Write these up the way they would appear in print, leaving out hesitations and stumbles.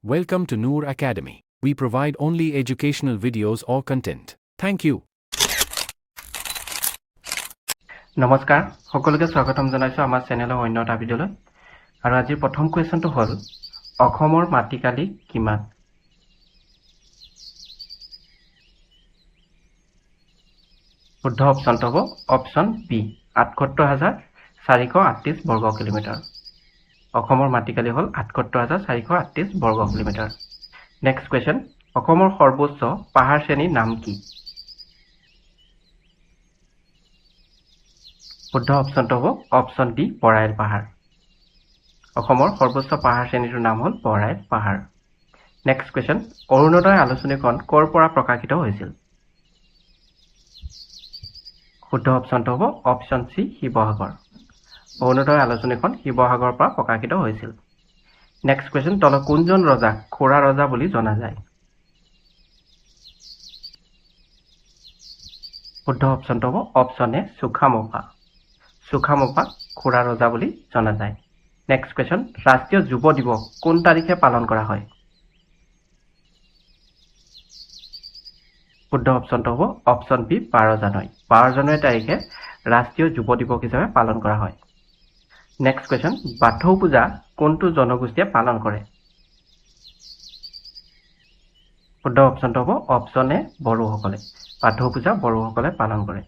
Welcome to Noor Academy. We provide only educational videos or content. Thank you. নমস্কাৰ সকলোকে স্বাগতম জনাইছো আমাৰ চেনেলৰ অন্য এটা ভিডিঅলৈ আৰু আজিৰ প্ৰথম কোৱেশ্চনটো হ'ল অসমৰ মাটিকালি কিমান শুদ্ধ অপচনটো হ'ব অপচন বি ৭৮,৪৩৮ বৰ্গ কিলোমিটাৰ অসমৰ মাটিকালি হ'ল ৭৮,৪৩৮ বৰ্গ কিলোমিটাৰ নেক্সট কোৱেশ্চন অসমৰ সৰ্বোচ্চ পাহাৰ শ্ৰেণীৰ নাম কি শুদ্ধ অপচনটো হ'ব অপচন ডি বৰাইল পাহাৰ অসমৰ সৰ্বোচ্চ পাহাৰ শ্ৰেণীটোৰ নাম হ'ল বৰাইল পাহাৰ নেক্সট কোৱেশ্চন অৰুণোদয় আলোচনীখন ক'ৰ পৰা প্ৰকাশিত হৈছিল শুদ্ধ অপচনটো হ'ব অপচন সি শিৱসাগৰ অৰুণোদয় আলোচনীখন শিৱসাগৰৰ পৰা প্ৰকাশিত হৈছিল নেক্সট কোৱেশ্চন তলত কোনজন ৰজাক খোৰা ৰজা বুলি জনা যায় শুদ্ধ অপচনটো হ'ব অপচন এ সুখামোপা খোৰা ৰজা বুলি জনা যায় নেক্সট কোৱেশ্চন ৰাষ্ট্ৰীয় যুৱ দিৱস কোন তাৰিখে পালন কৰা হয় শুদ্ধ অপচনটো হ'ব অপচন বি 12 জানুৱাৰী তাৰিখে ৰাষ্ট্ৰীয় যুৱ দিৱস হিচাপে পালন কৰা হয় নেক্সট কোৱেশ্চন বাথৌ পূজা কোনটো জনগোষ্ঠীয়ে পালন কৰে শুদ্ধ অপচনটো হ'ব অপচন এ বড়োসকলে বাথৌ পূজা বড়োসকলে পালন কৰে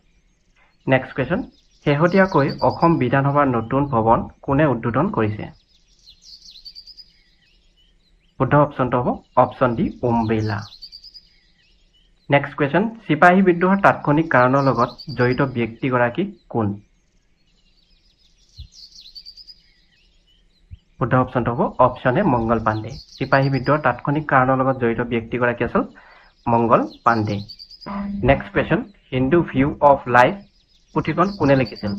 নেক্সট কোৱেশ্চন শেহতীয়াকৈ অসম বিধানসভাৰ নতুন ভৱন কোনে উদ্বোধন কৰিছে শুদ্ধ অপচনটো হ'ব option D Om Birla next question চিপাহী বিদ্ৰোহৰ তাৎক্ষণিক কাৰণৰ লগত জড়িত ব্যক্তিগৰাকী কোন শুদ্ধ অপচনটো হ'ব অপচন এ মংগল পাণ্ডে চিপাহী বিদ্ৰোহৰ তাৎক্ষণিক কাৰণৰ লগত জড়িত ব্যক্তিগৰাকী আছিল Mangal Pandey next question Hindu view of life পুথিখন কোনে লিখিছিল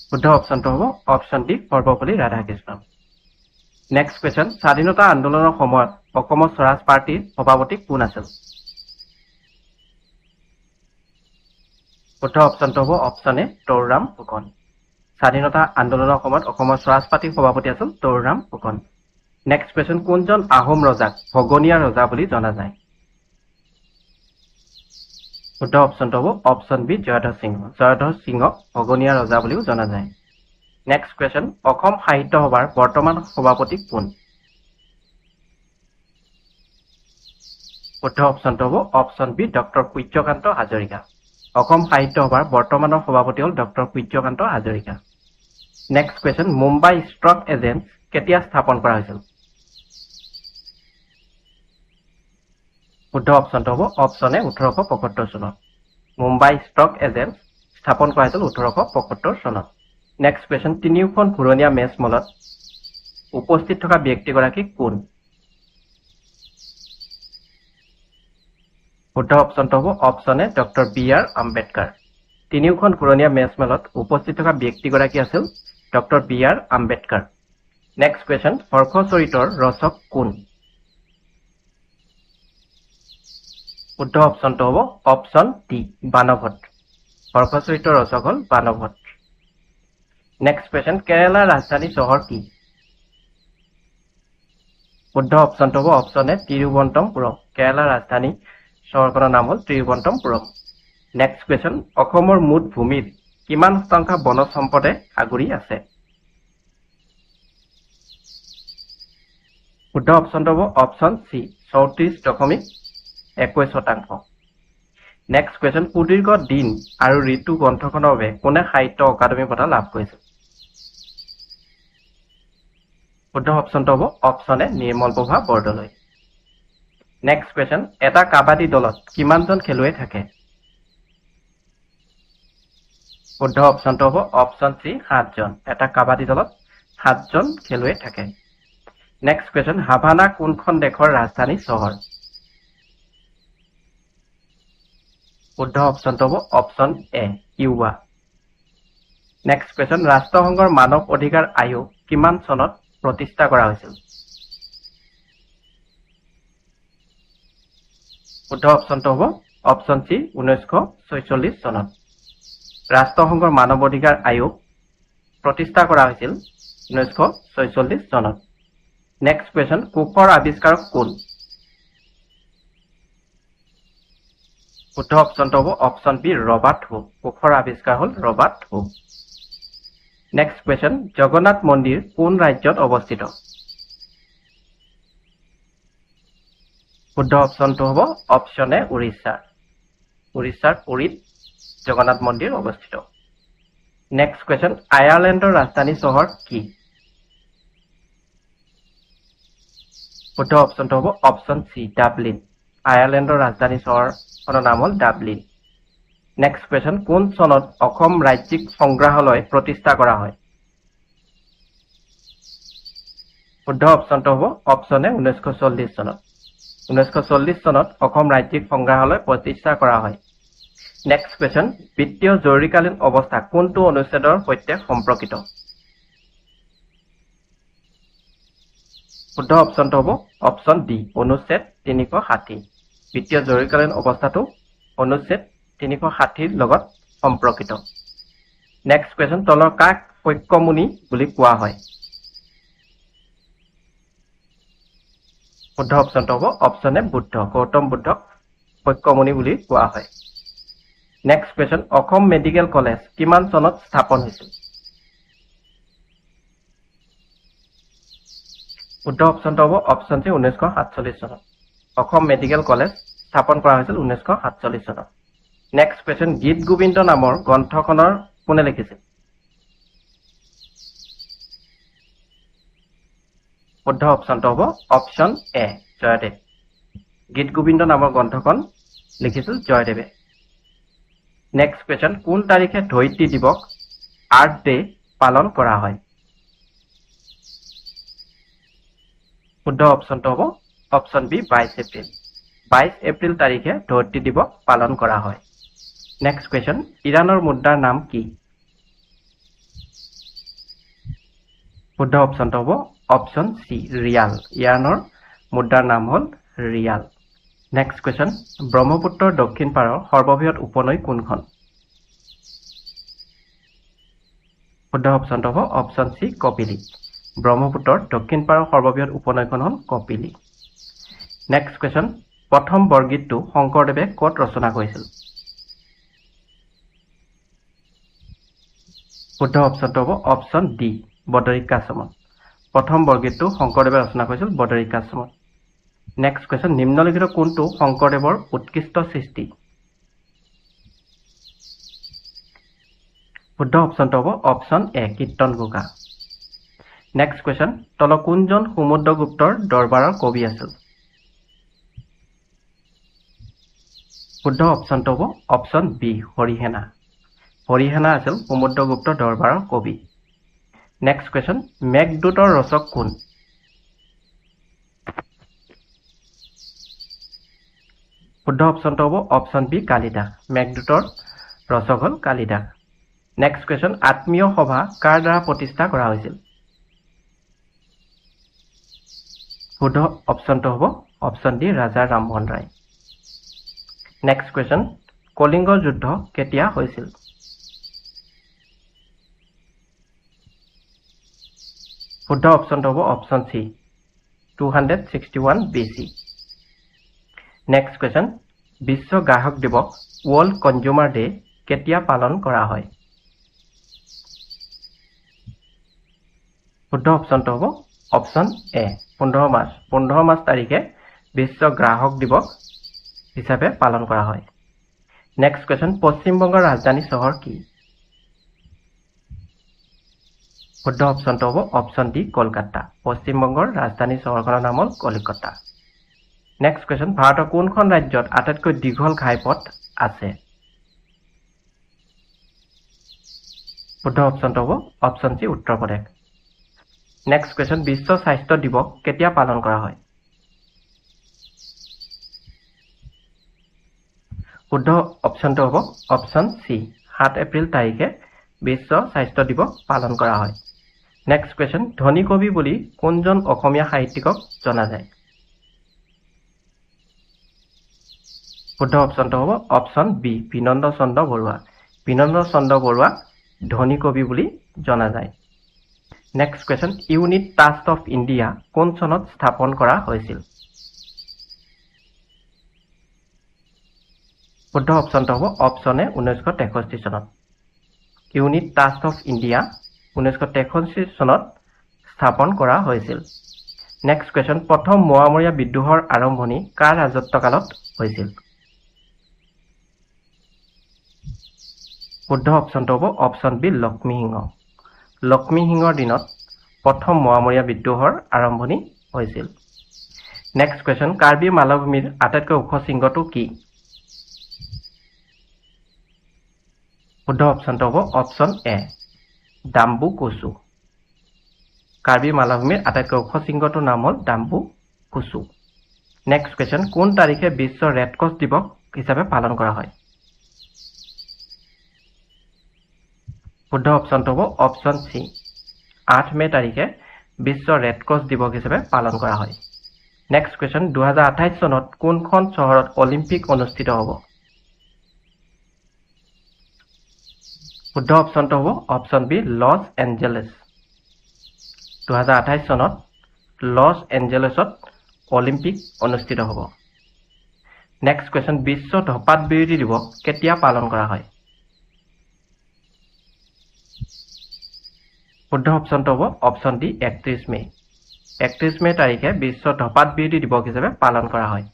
শুদ্ধ অপচনটো হ'ব option D Sarvepalli Radhakrishnan next question স্বাধীনতা আন্দোলনৰ সময়ত অসমৰ স্বৰাজ পাৰ্টিৰ সভাপতি কোন আছিল শুদ্ধ অপচনটো হ'ব অপচন এ তৰুৰাম ফুকন স্বাধীনতা আন্দোলনৰ সময়ত অসমৰ স্বৰাজ পাৰ্টিৰ সভাপতি আছিল তৰুৰাম ফুকন নেক্সট কোৱেশ্চন কোনজন আহোম ৰজাক ভগনীয়া ৰজা বুলি জনা যায় শুদ্ধ অপচনটো হ'ব অপচন বি জয়ধ্বজ সিংহক ভগনীয়া ৰজা বুলিও জনা যায় নেক্সট কোৱেশ্চন অসম সাহিত্য সভাৰ বৰ্তমান সভাপতি কোন শুদ্ধ অপচনটো হ'ব option B doctor Suryakanta Hazarika অসম সাহিত্য সভাৰ বৰ্তমানৰ সভাপতি হ'ল doctor Suryakanta Hazarika next question Mumbai stock exchange কেতিয়া স্থাপন কৰা হৈছিল শুদ্ধ অপচনটো হ'ব অপচন এ 1875 চনত মুম্বাই ষ্টক এক্সচেঞ্জ স্থাপন কৰা হৈছিল 1875 চনত নেক্সট কোৱেশ্চন তিনিওখন ঘূৰণীয়া মেচ মলত উপস্থিত থকা ব্যক্তিগৰাকী কোন শুদ্ধ অপচনটো হ'ব option A doctor B R Ambedkar তিনিওখন ঘূৰণীয়া মেচ মলত উপস্থিত থকা ব্যক্তিগৰাকী আছিল doctor B R Ambedkar next question হৰ্ষ চৰিতৰ ৰচক কোন শুদ্ধ অপচনটো হ'ব অপচন ডি বানভট্ট হৰ্ষ চৰিতৰ ৰচক হ'ল বানভট্ট নেক্সট কোৱেশ্চন কেৰালাৰ ৰাজধানী চহৰ কি শুদ্ধ অপচনটো হ'ব অপচন এ তিৰুৱনন্তপুৰম কেৰালাৰ ৰাজধানী চহৰখনৰ নাম হ'ল তিৰুৱনন্তপুৰম নেক্সট কোৱেশ্চন অসমৰ মুঠ ভূমিত কিমান শতাংশ বনজ সম্পদে আগুৰি আছে শুদ্ধ অপচনটো হ'ব অপচন চি 34.21%। নেক্সট কোৱেশ্চন সুদীৰ্ঘ দিন আৰু ঋতু গ্ৰন্থখনৰ বাবে কোনে সাহিত্য অকাডেমী বঁটা লাভ কৰিছিল শুদ্ধ অপচনটো হ'ব অপচন এ নিৰ্মল প্ৰভা বৰদলৈ নেক্সট কোৱেশ্চন এটা কাবাডী দলত কিমানজন খেলুৱৈ থাকে শুদ্ধ অপচনটো হ'ব অপচন চি 7জন এটা কাবাডী দলত 7জন খেলুৱৈ থাকে নেক্সট কোৱেশ্চন হাভানা কোনখন দেশৰ ৰাজধানী চহৰ শুদ্ধ অপচনটো হ'ব অপচন এ কিউবা নেক্সট কোৱেশ্চন ৰাষ্ট্ৰসংঘৰ মানৱ অধিকাৰ আয়োগ কিমান চনত প্ৰতিষ্ঠা কৰা হৈছিল শুদ্ধ অপচনটো হ'ব অপচন চি 1946 চনত ৰাষ্ট্ৰসংঘৰ মানৱ অধিকাৰ আয়োগ প্ৰতিষ্ঠা কৰা হৈছিল 1946 চনত নেক্সট কোৱেশ্চন কোষৰ আৱিষ্কাৰক কোন শুদ্ধ অপশ্যনটো হ'ব অপশ্যন বি ৰবাৰ্ট হুক কোষৰ আৱিষ্কাৰ হ'ল Robert Hooke next question Jagannath মন্দিৰ কোন ৰাজ্যত অৱস্থিত শুদ্ধ অপশ্যনটো হ'ব অপশ্যন এ উৰিষ্যাৰ পুৰীত জগন্নাথ মন্দিৰ অৱস্থিত নেক্সট কোৱেশ্চন আয়াৰলেণ্ডৰ ৰাজধানী চহৰ কি শুদ্ধ অপশ্যনটো হ'ব অপশ্যন চি ডাবলিন আয়াৰলেণ্ডৰ ৰাজধানী চহৰখনৰ নাম হ'ল ডাবলিন নেক্সট কোৱেশ্চন কোন চনত অসম ৰাজ্যিক সংগ্ৰহালয় প্ৰতিষ্ঠা কৰা হয় শুদ্ধ অপশ্যনটো হ'ব অপশ্যন এ 1940 চনত 1940 চনত অসম ৰাজ্যিক সংগ্ৰহালয় প্ৰতিষ্ঠা কৰা হয় নেক্সট কোৱেশ্চন বিত্তীয় জৰুৰীকালীন অৱস্থা কোনটো অনুচ্ছেদৰ সৈতে সম্পৰ্কিত শুদ্ধ অপশ্যনটো হ'ব অপশ্যন ডি অনুচ্ছেদ 360 বিত্তীয় জৰুৰীকালীন অৱস্থাটো অনুচ্ছেদ 360 লগত সম্পৰ্কিত নেক্সট কোৱেশ্চন তলৰ কাক সৈক্যমুনি বুলি কোৱা হয় শুদ্ধ অপশ্যনটো হ'ব অপশ্যন এ বুদ্ধ গৌতম বুদ্ধক সৈক্যমুনি বুলি কোৱা হয় next question Assam medical college কিমান চনত স্থাপন হৈছিল শুদ্ধ অপশ্যনটো হ'ব অপশ্যন চি 1947 চনত অসম মেডিকেল কলেজ স্থাপন কৰা হৈছিল 1947 চনত নেক্সট কোৱেশ্চন গীত গোবিন্দ নামৰ গ্ৰন্থখনৰ কোনে লিখিছিল শুদ্ধ অপশ্যনটো হ'ব অপশ্যন এ জয়দেৱ গীত গোবিন্দ নামৰ গ্ৰন্থখন লিখিছিল জয়দেৱে নেক্সট কোৱেশ্চন কোন তাৰিখে ধৰিত্ৰী দিৱস আৰ্থ ডে পালন কৰা হয় শুদ্ধ অপশ্যনটো হ'ব অপশ্যন বি 22 এপ্ৰিল 22 এপ্ৰিল তাৰিখে ধৰিত্ৰী দিৱস পালন কৰা হয় নেক্সট কোৱেশ্চন ইৰাণৰ মুদ্ৰাৰ নাম কি শুদ্ধ অপশ্যনটো হ'ব অপশ্যন চি ৰিয়াল ইৰাণৰ মুদ্ৰাৰ নাম হ'ল ৰিয়াল নেক্সট কোৱেশ্চন ব্ৰহ্মপুত্ৰৰ দক্ষিণ পাৰৰ সৰ্ববৃহৎ উপনৈ কোনখন শুদ্ধ অপশ্যনটো হ'ব অপশ্যন চি কপিলী ব্ৰহ্মপুত্ৰৰ দক্ষিণ পাৰৰ সৰ্ববৃহৎ উপনৈখন হ'ল কপিলী নেক্সট কোৱেশ্চন প্ৰথম বৰগীতটো শংকৰদেৱে ক'ত ৰচনা কৰিছিল শুদ্ধ অপশ্যনটো হ'ব অপশ্যন ডি বদৰিকাশ্ৰমত প্ৰথম বৰগীতটো শংকৰদেৱে ৰচনা কৰিছিল বদৰিকাশ্ৰমত নেক্সট কোৱেশ্চন নিম্নলিখিত কোনটো শংকৰদেৱৰ উৎকৃষ্ট সৃষ্টি শুদ্ধ অপশ্যনটো হ'ব option A Kirtan Ghosha next question তল কোনজন সমুদ্ৰগুপ্তৰ দৰবাৰৰ কবি আছিল শুদ্ধ অপশ্যনটো হ'ব অপশ্যন বি হৰিহেনা আছিল সমুদ্ৰগুপ্তৰ দৰবাৰৰ কবি নেক্সট কোৱেশ্চন মেঘদূতৰ ৰচক কোন শুদ্ধ অপশ্যনটো হ'ব অপশ্যন বি কালিদাস মেঘদূতৰ ৰচক হ'ল কালিদাস নেক্সট কোৱেশ্চন আত্মীয় সভা কাৰ দ্বাৰা প্ৰতিষ্ঠা কৰা হৈছিল শুদ্ধ অপশ্যনটো হ'ব option D Raja Rammohan Roy next question Kalinga যুদ্ধ কেতিয়া হৈছিল শুদ্ধ অপশ্যনটো হ'ব option C 261 BC next question বিশ্ব গ্ৰাহক দিৱস ৱৰ্ল্ড কনজিউমাৰ ডে কেতিয়া পালন কৰা হয় শুদ্ধ অপশ্যনটো হ'ব অপশ্যন এ 15 মাৰ্চ তাৰিখে বিশ্ব গ্ৰাহক দিৱস হিচাপে পালন কৰা হয় নেক্সট কোৱেশ্চন পশ্চিম বংগৰ ৰাজধানী চহৰ কি শুদ্ধ অপশ্যনটো হ'ব অপশ্যন ডি কলকাতা পশ্চিম বংগৰ ৰাজধানী চহৰখনৰ নাম হ'ল কলিকতা নেক্সট কোৱেশ্চন ভাৰতৰ কোনখন ৰাজ্যত আটাইতকৈ দীঘল ঘাইপথ আছে শুদ্ধ অপশ্যনটো হ'ব option C Uttar Pradesh next question বিশ্ব স্বাস্থ্য দিৱস কেতিয়া পালন কৰা হয় শুদ্ধ অপশ্যনটো হ'ব অপশ্যন চি 7 এপ্ৰিল তাৰিখে বিশ্ব স্বাস্থ্য দিৱস পালন কৰা হয় নেক্সট কোৱেশ্চন ধনী কবি বুলি কোনজন অসমীয়া সাহিত্যিকক জনা যায় শুদ্ধ অপশ্যনটো হ'ব অপশ্যন বি বিনন্দ চন্দ্ৰ বৰুৱা ধনী কবি বুলি জনা যায় next question unit trust of India কোন চনত স্থাপন কৰা হৈছিল শুদ্ধ অপশ্যনটো হ'ব অপশ্যন এ 1963 চনত ইউনিট ট্ৰাষ্ট অফ ইণ্ডিয়া 1963 চনত স্থাপন কৰা হৈছিল নেক্সট কুৱেশ্যন প্ৰথম মোৱামৰীয়া বিদ্ৰোহৰ আৰম্ভণি কাৰ ৰাজত্বকালত হৈছিল শুদ্ধ অপশ্যনটো হ'ব অপশ্যন বি লক্ষ্মী সিংহৰ দিনত প্ৰথম মোৱামৰীয়া বিদ্ৰোহৰ আৰম্ভণি হৈছিল নেক্সট কুৱেশ্যন কাৰ্বি মালভূমিৰ আটাইতকৈ ওখ শৃংগটো কি শুদ্ধ অপশ্যনটো হ'ব অপশ্যন এ ডাম্বু কুচু কাৰ্বি মালভূমিৰ আটাইতকৈ ওখ শৃংগটোৰ নাম হ'ল ডাম্বু কুচু নেক্সট কুৱেশ্যন কোন তাৰিখে বিশ্ব ৰেড ক্ৰছ দিৱস হিচাপে পালন কৰা হয় শুদ্ধ অপশ্যনটো হ'ব অপশ্যন চি 8 মে তাৰিখে বিশ্ব ৰেড ক্ৰছ দিৱস হিচাপে পালন কৰা হয় নেক্সট কুৱেশ্যন 2028 চনত কোনখন চহৰত অলিম্পিক অনুষ্ঠিত হ'ব শুদ্ধ অপশ্যনটো হ'ব অপশ্যন বি লছ এঞ্জেলেছ 2028 চনত লছ এঞ্জেলেছত অলিম্পিক অনুষ্ঠিত হ'ব নেক্সট কুৱেশ্যন বিশ্ব ধঁপাত বিৰোধী দিৱস কেতিয়া পালন কৰা হয় শুদ্ধ অপশ্যনটো হ'ব অপশ্যন ডি 31 মে 31 মে তাৰিখে বিশ্ব ধঁপাত বিৰোধী দিৱস হিচাপে পালন কৰা হয়